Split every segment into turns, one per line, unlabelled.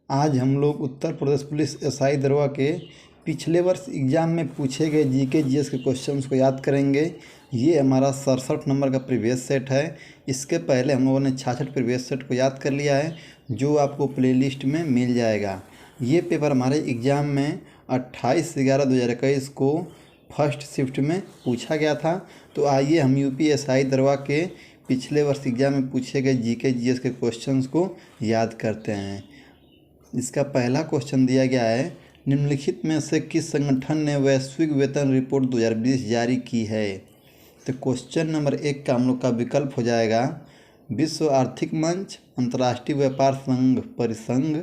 आज हम लोग उत्तर प्रदेश पुलिस एसआई दरोगा के पिछले वर्ष एग्ज़ाम में पूछे गए जीके जीएस के क्वेश्चंस को याद करेंगे। ये हमारा 67 नंबर का प्रीवियस सेट है। इसके पहले हम लोगों ने 66 प्रीवियस सेट को याद कर लिया है, जो आपको प्लेलिस्ट में मिल जाएगा। ये पेपर हमारे एग्ज़ाम में 28/11/2021 को फर्स्ट शिफ्ट में पूछा गया था। तो आइए हम यूपीएसआई दरोगा के पिछले वर्ष एग्ज़ाम में पूछे गए जीके जीएस के क्वेश्चंस को याद करते हैं। इसका पहला क्वेश्चन दिया गया है, निम्नलिखित में से किस संगठन ने वैश्विक वेतन रिपोर्ट 2020 जारी की है। तो क्वेश्चन नंबर 1 का हम लोग का विकल्प हो जाएगा विश्व आर्थिक मंच, अंतर्राष्ट्रीय व्यापार संघ परिसंघ,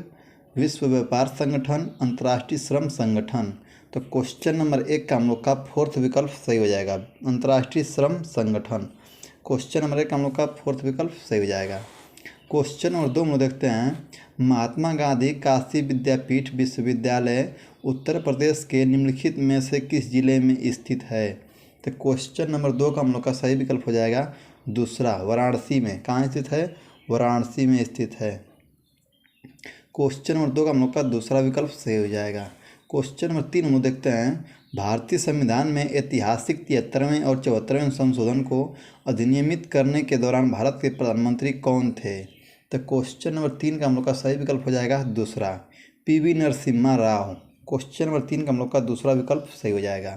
विश्व व्यापार संगठन, अंतर्राष्ट्रीय श्रम संगठन। तो क्वेश्चन नंबर 1 का हम लोग का फोर्थ विकल्प सही हो जाएगा, अंतर्राष्ट्रीय श्रम संगठन। क्वेश्चन नंबर 1 का हम लोग का फोर्थ विकल्प सही हो जाएगा। क्वेश्चन नंबर 2 हम लोग देखते हैं, महात्मा गांधी काशी विद्यापीठ विश्वविद्यालय उत्तर प्रदेश के निम्नलिखित में से किस जिले में स्थित है। तो क्वेश्चन नंबर 2 का हम लोग का सही विकल्प हो जाएगा दूसरा, वाराणसी में। कहाँ स्थित है? वाराणसी में स्थित है। क्वेश्चन नंबर 2 का हम लोग का दूसरा विकल्प सही हो जाएगा। क्वेश्चन नंबर 3 हम लोग देखते हैं, भारतीय संविधान में ऐतिहासिक 73वें और 74वें संशोधन को अधिनियमित करने के दौरान भारत के प्रधानमंत्री कौन थे। तो क्वेश्चन नंबर 3 का हम लोग का सही विकल्प हो जाएगा दूसरा, PV Narasimha Rao. Question number 3 का हम लोग का दूसरा विकल्प सही हो जाएगा।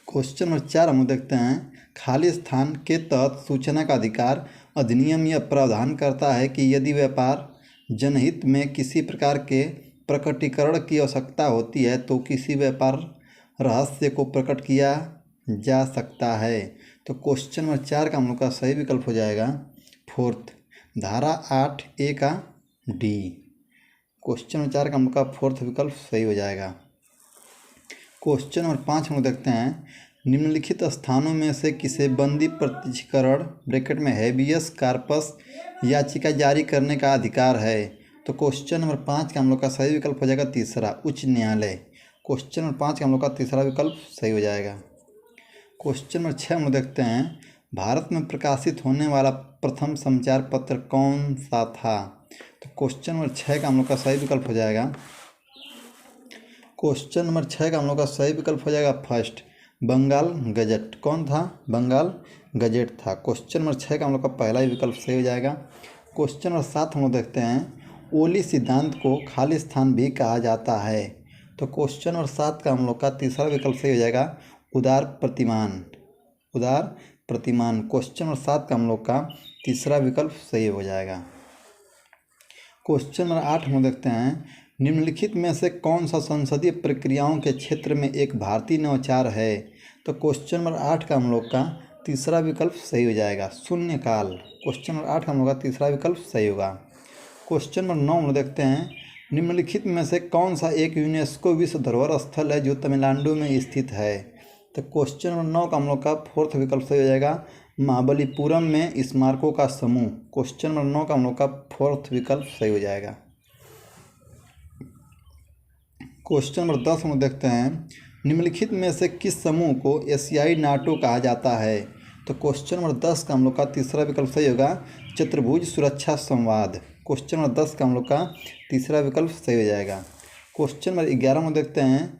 क्वेश्चन नंबर 4 हम लोग देखते हैं, खाली स्थान के तहत सूचना का अधिकार अधिनियम यह प्रावधान करता है कि यदि व्यापार जनहित में किसी प्रकार के प्रकटीकरण की आवश्यकता होती है तो किसी व्यापार रहस्य को प्रकट किया जा सकता है। तो क्वेश्चन नंबर 4 का हम लोग का सही विकल्प हो जाएगा फोर्थ, धारा 8A का डी। क्वेश्चन नंबर 4 का हम लोग का फोर्थ विकल्प सही हो जाएगा। क्वेश्चन नंबर 5 हम लोग देखते हैं, निम्नलिखित स्थानों में से किसे बंदी प्रत्यक्षीकरण ब्रैकेट में हैबियस कॉर्पस याचिका जारी करने का अधिकार है। तो क्वेश्चन नंबर 5 का हम लोग का सही विकल्प हो जाएगा तीसरा, उच्च न्यायालय। क्वेश्चन नंबर 5 का हम लोग का तीसरा विकल्प सही हो जाएगा। क्वेश्चन नंबर 6 हम लोग देखते हैं, भारत में प्रकाशित होने वाला प्रथम समाचार पत्र कौन सा था। तो क्वेश्चन नंबर 6 का हम लोग का सही विकल्प हो जाएगा, क्वेश्चन नंबर 6 का हम लोग का सही विकल्प हो जाएगा फर्स्ट, बंगाल गजट। कौन था? बंगाल गजट था। क्वेश्चन नंबर 6 का हम लोग का पहला ही विकल्प सही हो जाएगा। क्वेश्चन नंबर 7 हम लोग देखते हैं, ओली सिद्धांत को खाली स्थान भी कहा जाता है। तो क्वेश्चन नंबर 7 का हम लोग का तीसरा विकल्प सही हो जाएगा, उदार प्रतिमान। उदार प्रतिमान। क्वेश्चन नंबर 7 का हम लोग का तीसरा विकल्प सही हो जाएगा। क्वेश्चन नंबर 8 हम लोग देखते हैं, निम्नलिखित में से कौन सा संसदीय प्रक्रियाओं के क्षेत्र में एक भारतीय नवाचार है। तो क्वेश्चन नंबर 8 का हम लोग का तीसरा विकल्प सही हो जाएगा, शून्यकाल। क्वेश्चन नंबर 8 का हम लोग का तीसरा विकल्प सही होगा। क्वेश्चन नंबर 9 हम लोग देखते हैं, निम्नलिखित में से कौन सा एक यूनेस्को विश्व धरोहर स्थल है जो तमिलनाडु में स्थित है। तो क्वेश्चन नंबर 9 का हम लोग का फोर्थ विकल्प सही हो जाएगा, महाबलीपुरम में स्मारकों का समूह। क्वेश्चन नंबर 9 का हम लोग का फोर्थ विकल्प सही हो जाएगा। क्वेश्चन नंबर 10 हम देखते हैं, निम्नलिखित में से किस समूह को एशियाई नाटो कहा जाता है। तो क्वेश्चन नंबर 10 का हम लोग का तीसरा विकल्प सही होगा, चतुर्भुज सुरक्षा संवाद। क्वेश्चन नंबर 10 का हम लोग का तीसरा विकल्प सही हो जाएगा। क्वेश्चन नंबर 11 में देखते हैं,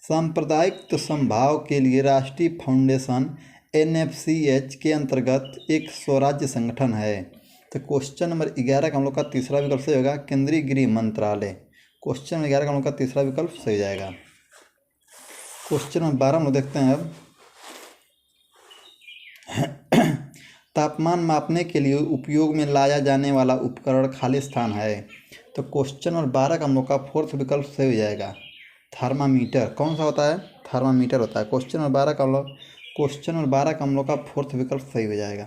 सांप्रदायिक समभाव के लिए राष्ट्रीय फाउंडेशन NFCH के अंतर्गत एक स्वराज्य संगठन है। तो क्वेश्चन नंबर 11 का हम लोग का तीसरा विकल्प सही होगा, केंद्रीय गृह मंत्रालय। क्वेश्चन नंबर 11 का हम लोग का तीसरा विकल्प सही जाएगा। क्वेश्चन नंबर 12 हम लोग देखते हैं, अब तापमान मापने के लिए उपयोग में लाया जाने वाला उपकरण खाली स्थान है। तो क्वेश्चन नंबर 12 का हम लोग का फोर्थ विकल्प सही हो जाएगा, थर्मामीटर। कौन सा होता है? थर्मामीटर होता है। क्वेश्चन नंबर 12 का हम लोग का फोर्थ विकल्प सही हो जाएगा।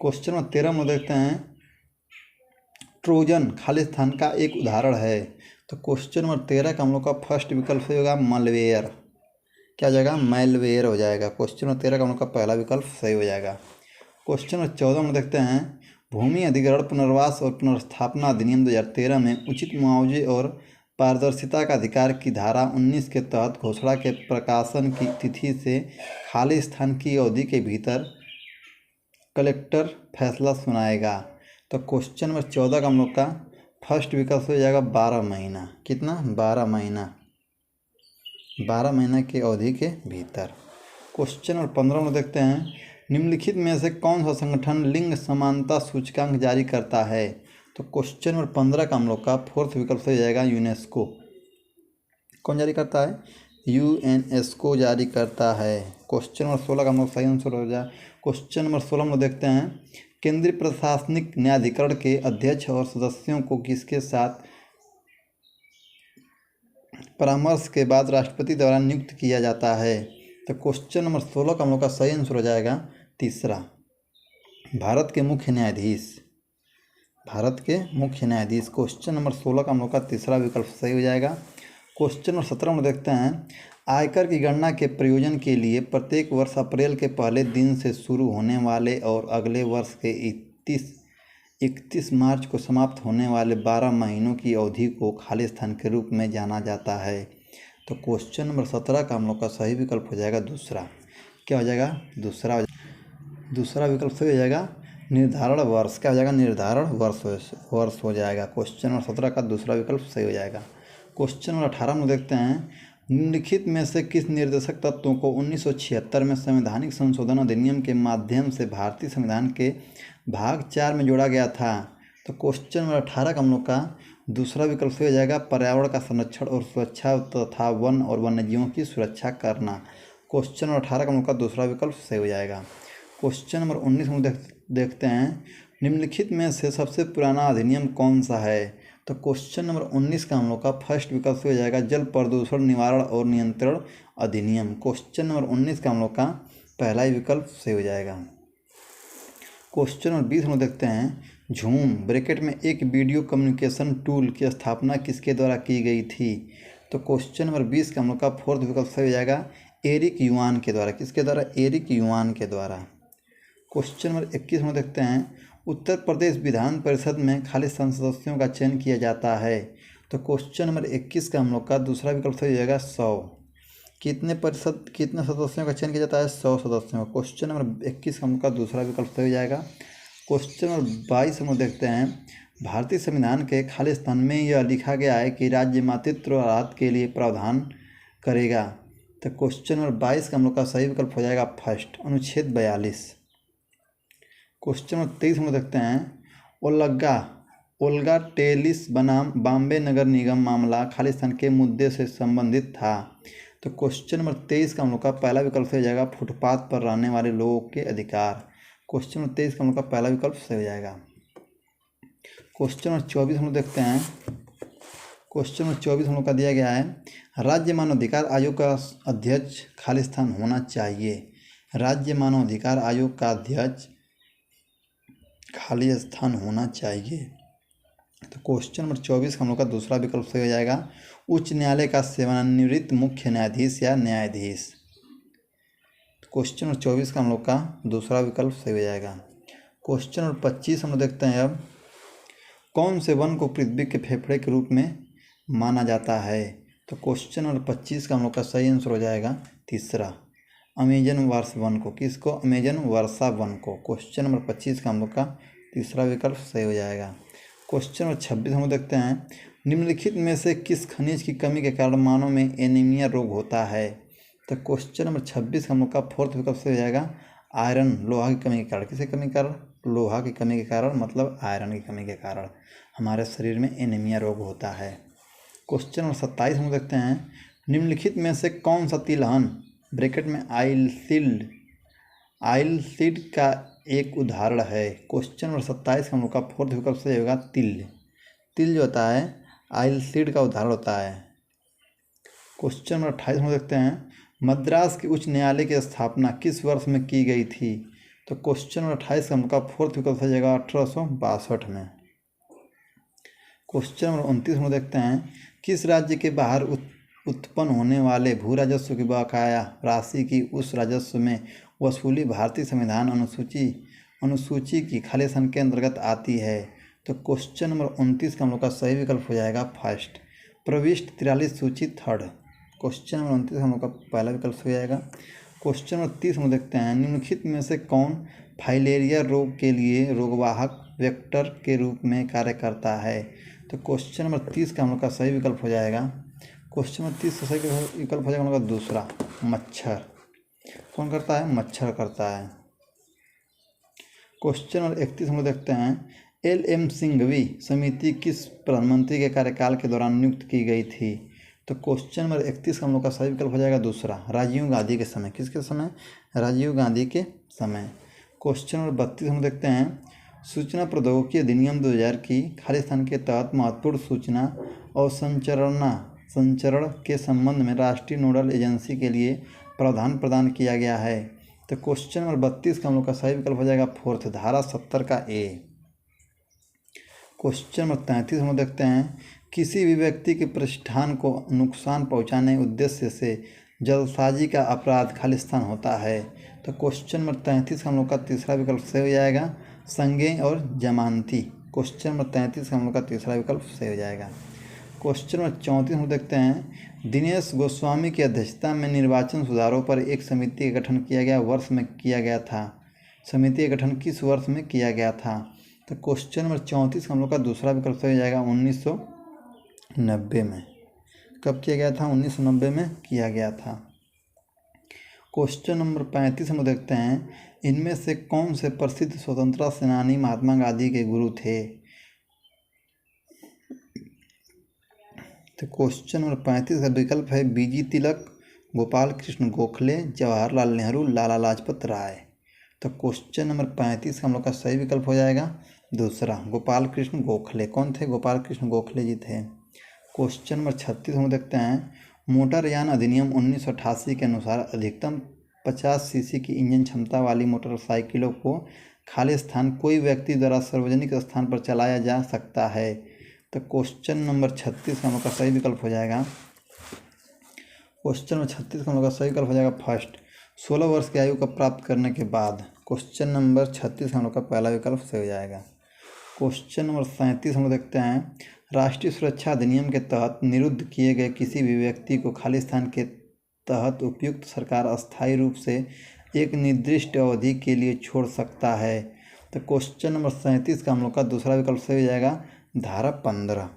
क्वेश्चन नंबर 13 हम लोग देखते हैं, ट्रोजन खाली स्थान का एक उदाहरण है। तो क्वेश्चन नंबर 13 का हम लोग का फर्स्ट विकल्प सही होगा, मलवेयर। क्या हो जाएगा? मैलवेयर हो जाएगा। क्वेश्चन नंबर 13 का हम लोग का पहला विकल्प सही हो जाएगा। क्वेश्चन नंबर 14 में देखते हैं, भूमि अधिग्रहण पुनर्वास और पुनर्स्थापना अधिनियम 2013 में उचित मुआवजे और पारदर्शिता का अधिकार की धारा 19 के तहत घोषणा के प्रकाशन की तिथि से खाली स्थान की अवधि के भीतर कलेक्टर फैसला सुनाएगा। तो क्वेश्चन नंबर 14 का हम लोग का फर्स्ट विकल्प हो जाएगा 12 महीना। कितना? 12 महीना। 12 महीना की अवधि के भीतर। क्वेश्चन नंबर 15 में देखते हैं, निम्नलिखित में से कौन सा संगठन लिंग समानता सूचकांक जारी करता है? तो क्वेश्चन नंबर 15 का हम लोग का फोर्थ विकल्प से हो जाएगा यूनेस्को। कौन जारी करता है? यूएनएस्को जारी करता है। क्वेश्चन नंबर 16 का हम लोग सही आंसर हो जाए। क्वेश्चन नंबर 16 में देखते हैं, केंद्रीय प्रशासनिक न्यायाधिकरण के अध्यक्ष और सदस्यों को किसके साथ परामर्श के बाद राष्ट्रपति द्वारा नियुक्त किया जाता है? तो क्वेश्चन नंबर 16 का हम लोग का सही आंसर हो जाएगा तीसरा, भारत के मुख्य न्यायाधीश। भारत के मुख्य न्यायाधीश। क्वेश्चन नंबर 16 का हम लोग का तीसरा विकल्प सही हो जाएगा। क्वेश्चन नंबर 17 में देखते हैं, आयकर की गणना के प्रयोजन के लिए प्रत्येक वर्ष अप्रैल के पहले दिन से शुरू होने वाले और अगले वर्ष के 31 मार्च को समाप्त होने वाले 12 महीनों की अवधि को खाली स्थान के रूप में जाना जाता है। तो क्वेश्चन नंबर 17 का हम लोग का सही विकल्प हो जाएगा दूसरा। क्या हो जाएगा? दूसरा विकल्प सही हो जाएगा निर्धारण वर्ष। क्या हो जाएगा? निर्धारण वर्ष हो जाएगा। क्वेश्चन नंबर 17 का दूसरा विकल्प सही हो जाएगा। क्वेश्चन नंबर 18 में देखते हैं, निम्नलिखित में से किस निर्देशक तत्वों को 1976 में संवैधानिक संशोधन अधिनियम के माध्यम से भारतीय संविधान के भाग 4 में जोड़ा गया था? तो क्वेश्चन नंबर 18 का हम लोग का दूसरा विकल्प सही हो जाएगा पर्यावरण का संरक्षण और सुरक्षा तथा वन और वन्यजीवों की सुरक्षा करना। क्वेश्चन नंबर 18 का हम लोग का दूसरा विकल्प सही हो जाएगा। क्वेश्चन नंबर 19 में देखते हैं, निम्नलिखित में से सबसे पुराना अधिनियम कौन सा है? तो क्वेश्चन नंबर 19 का हम लोग का फर्स्ट विकल्प हो जाएगा जल प्रदूषण निवारण और नियंत्रण अधिनियम। क्वेश्चन नंबर 19 का हम लोग का पहला ही विकल्प सही हो जाएगा। क्वेश्चन नंबर 20 हम देखते हैं, झूम ब्रैकेट में एक वीडियो कम्युनिकेशन टूल की स्थापना किसके द्वारा की गई थी? तो क्वेश्चन नंबर 20 का हम लोग का फोर्थ विकल्प सही हो जाएगा एरिक युवान के द्वारा। किसके द्वारा? एरिक युवान के द्वारा। क्वेश्चन नंबर 21 में देखते हैं, उत्तर प्रदेश विधान परिषद में खाली सदस्यों का चयन किया जाता है। तो क्वेश्चन नंबर 21 का हम लोग का दूसरा विकल्प सही हो जाएगा 100। कितने सदस्यों का चयन किया जाता है? 100 सदस्यों का। क्वेश्चन नंबर 21 का हम लोग का दूसरा विकल्प सही हो जाएगा। क्वेश्चन नंबर 22 हम देखते हैं, भारतीय संविधान के खाली स्थान में यह लिखा गया है कि राज्य मातृत्व राहत के लिए प्रावधान करेगा। तो क्वेश्चन नंबर 22 का हम लोग का सही विकल्प हो जाएगा फर्स्ट, अनुच्छेद 42। क्वेश्चन नंबर 23 हम देखते हैं, ओल्गा टेलिस बनाम बॉम्बे नगर निगम मामला खालिस्तान के मुद्दे से संबंधित था। तो क्वेश्चन नंबर 23 का हम लोग का पहला विकल्प सही हो जाएगा फुटपाथ पर रहने वाले लोगों के अधिकार। क्वेश्चन नंबर 23 का हम लोग का पहला विकल्प सही हो जाएगा। क्वेश्चन नंबर 24 हम लोग देखते हैं, क्वेश्चन नंबर 24 हम लोग का दिया गया है, राज्य मानवाधिकार आयोग का अध्यक्ष खालिस्तान होना चाहिए। राज्य मानवाधिकार आयोग का अध्यक्ष खाली स्थान होना चाहिए। तो क्वेश्चन नंबर 24 का हम लोग का दूसरा विकल्प सही हो जाएगा उच्च न्यायालय का सेवानिवृत्त मुख्य न्यायाधीश या न्यायाधीश। क्वेश्चन नंबर 24 का हम लोग का दूसरा विकल्प सही हो जाएगा। क्वेश्चन नंबर 25 हम लोग देखते हैं, अब कौन से वन को पृथ्वी के फेफड़े के रूप में माना जाता है? तो क्वेश्चन नंबर 25 का हम लोग का सही आंसर हो जाएगा तीसरा, अमेजन वर्षा वन को। किसको? अमेजन वर्षा वन को। क्वेश्चन नंबर 25 का हम लोग का तीसरा विकल्प सही हो जाएगा। क्वेश्चन नंबर 26 हम लोग देखते हैं, निम्नलिखित में से किस खनिज की कमी के कारण मानव में एनीमिया रोग होता है? तो क्वेश्चन नंबर 26 का हम लोग का फोर्थ विकल्प सही हो जाएगा आयरन, लोहा की कमी के कारण। किसकी कमी के कारण? लोहा की कमी के कारण, मतलब आयरन की कमी के कारण हमारे शरीर में एनीमिया रोग होता है। क्वेश्चन नंबर 27 हम देखते हैं, निम्नलिखित में से कौन सा तिलहन ब्रैकेट में आइलसीड का एक उदाहरण है? क्वेश्चन नंबर 27 का हम लोग का फोर्थ विकल्प सही होगा तिल जो होता है आइलसीड का उदाहरण होता है। क्वेश्चन नंबर 28 हम देखते हैं, मद्रास के उच्च न्यायालय की स्थापना किस वर्ष में की गई थी? तो क्वेश्चन नंबर 28 का हम लोग का फोर्थ विकल्प सही जाएगा 1862 में। क्वेश्चन नंबर 29 हम देखते हैं, किस राज्य के बाहर उत्पन्न होने वाले भू राजस्व की बकाया राशि की उस राजस्व में वसूली भारतीय संविधान अनुसूची की खाली स्थान के अंतर्गत आती है? तो क्वेश्चन नंबर 29 का हम लोग का सही विकल्प हो जाएगा फर्स्ट, प्रविष्ट 43 सूची थर्ड। क्वेश्चन नंबर 29 हम लोग का पहला विकल्प हो जाएगा। क्वेश्चन नंबर 30 हम देखते हैं, निम्नलिखित में से कौन फाइलेरिया रोग के लिए रोगवाहक वेक्टर के रूप में कार्य करता है? तो क्वेश्चन नंबर 30 का हम लोग का सही विकल्प हो जाएगा, क्वेश्चन नंबर 30 का सही विकल्प हो जाएगा हम लोग का दूसरा, मच्छर। कौन करता है? मच्छर करता है। क्वेश्चन नंबर 31 हम लोग देखते हैं, LM सिंघवी समिति किस प्रधानमंत्री के कार्यकाल के दौरान नियुक्त की गई थी? तो क्वेश्चन नंबर 31 का हम लोग का सही विकल्प हो जाएगा दूसरा, राजीव गांधी के समय। किसके समय? राजीव गांधी के समय। क्वेश्चन नंबर 32 हम देखते हैं, सूचना प्रौद्योगिकी अधिनियम 2000 की खालिस्तान के तहत महत्वपूर्ण सूचना और संचरण के संबंध में राष्ट्रीय नोडल एजेंसी के लिए प्रावधान प्रदान किया गया है। तो क्वेश्चन नंबर 32 का हम लोग का सही विकल्प हो जाएगा फोर्थ, धारा 70 का ए। क्वेश्चन नंबर 33 हम देखते हैं, किसी भी व्यक्ति के प्रतिष्ठान को नुकसान पहुंचाने उद्देश्य से जलसाजी का अपराध खालिस्तान होता है। तो क्वेश्चन नंबर 33 का हम लोग का तीसरा विकल्प सही हो जाएगा, संज्ञेय और जमानती। क्वेश्चन नंबर 33 का हम लोग का तीसरा विकल्प सही हो जाएगा। क्वेश्चन नंबर 34 हम देखते हैं, दिनेश गोस्वामी की अध्यक्षता में निर्वाचन सुधारों पर एक समिति का गठन किया गया, वर्ष में किया गया था। समिति का गठन किस वर्ष में किया गया था? तो क्वेश्चन नंबर 34 का हम लोग का दूसरा विकल्प सही हो जाएगा, 1990 में। कब किया गया था? 1990 में किया गया था। क्वेश्चन नंबर 35 हम देखते हैं, इनमें से कौन से प्रसिद्ध स्वतंत्रता सेनानी महात्मा गांधी के गुरु थे? तो क्वेश्चन नंबर 35 का विकल्प है BG तिलक, गोपाल कृष्ण गोखले, जवाहरलाल नेहरू, लाला लाजपत राय। तो क्वेश्चन नंबर 35 का हम लोग का सही विकल्प हो जाएगा दूसरा, गोपाल कृष्ण गोखले। कौन थे? गोपाल कृष्ण गोखले जी थे। क्वेश्चन नंबर 36 हम देखते हैं, मोटरयान अधिनियम 1988 के अनुसार अधिकतम 50 सीसी की इंजन क्षमता वाली मोटरसाइकिलों को खाली स्थान कोई व्यक्ति द्वारा सार्वजनिक स्थान पर चलाया जा सकता है। तो क्वेश्चन नंबर 36 का हम लोग का सही विकल्प हो जाएगा, क्वेश्चन नंबर 36 का हम लोग का सही विकल्प हो जाएगा फर्स्ट, 16 वर्ष की आयु का प्राप्त करने के बाद। क्वेश्चन नंबर 36 का हम लोग का पहला विकल्प सही हो जाएगा। क्वेश्चन नंबर 37 हम लोग देखते हैं, राष्ट्रीय सुरक्षा अधिनियम के तहत निरुद्ध किए गए किसी भी व्यक्ति को खालिस्तान के तहत उपयुक्त सरकार अस्थायी रूप से एक निर्दिष्ट अवधि के लिए छोड़ सकता है। तो क्वेश्चन नंबर 37 का हम लोग का दूसरा विकल्प सही हो जाएगा, धारा 15।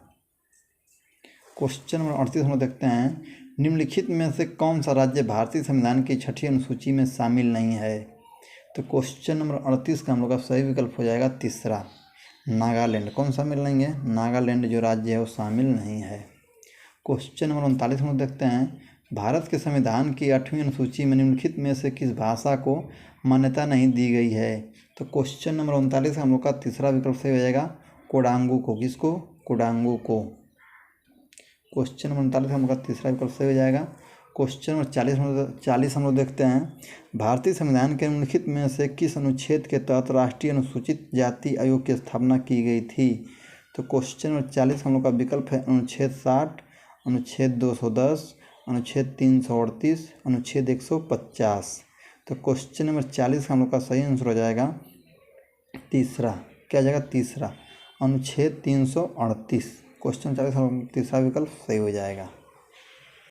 क्वेश्चन नंबर 38 हम लोग देखते हैं, निम्नलिखित में से कौन सा राज्य भारतीय संविधान की 6ठी अनुसूची में शामिल नहीं है? तो क्वेश्चन नंबर 38 का हम लोग का सही विकल्प हो जाएगा तीसरा, नागालैंड। कौन शामिल नहीं है? नागालैंड जो राज्य है वो शामिल नहीं है। क्वेश्चन नंबर 39 हम लोग देखते हैं, भारत के संविधान की 8वीं अनुसूची में निम्नलिखित में से किस भाषा को मान्यता नहीं दी गई है? तो क्वेश्चन नंबर 39 का हम लोग का तीसरा विकल्प सही हो जाएगा, कोडांगू को। किसको? कोडांगू को। क्वेश्चन नंबर 39 का हम लोग का तीसरा विकल्प सही हो जाएगा। क्वेश्चन नंबर 40 हम लोग देखते हैं, भारतीय संविधान के निम्नलिखित में से किस अनुच्छेद के तहत राष्ट्रीय अनुसूचित जाति आयोग की स्थापना की गई थी? तो क्वेश्चन नंबर 40 हम लोग का विकल्प है अनुच्छेद 60, अनुच्छेद 210, अनुच्छेद 338, अनुच्छेद 150। तो क्वेश्चन नंबर 40 का हम लोग का सही आंसर हो जाएगा तीसरा। क्या जाएगा? तीसरा, अनुच्छेद 338। क्वेश्चन 40 तीसरा विकल्प सही हो जाएगा।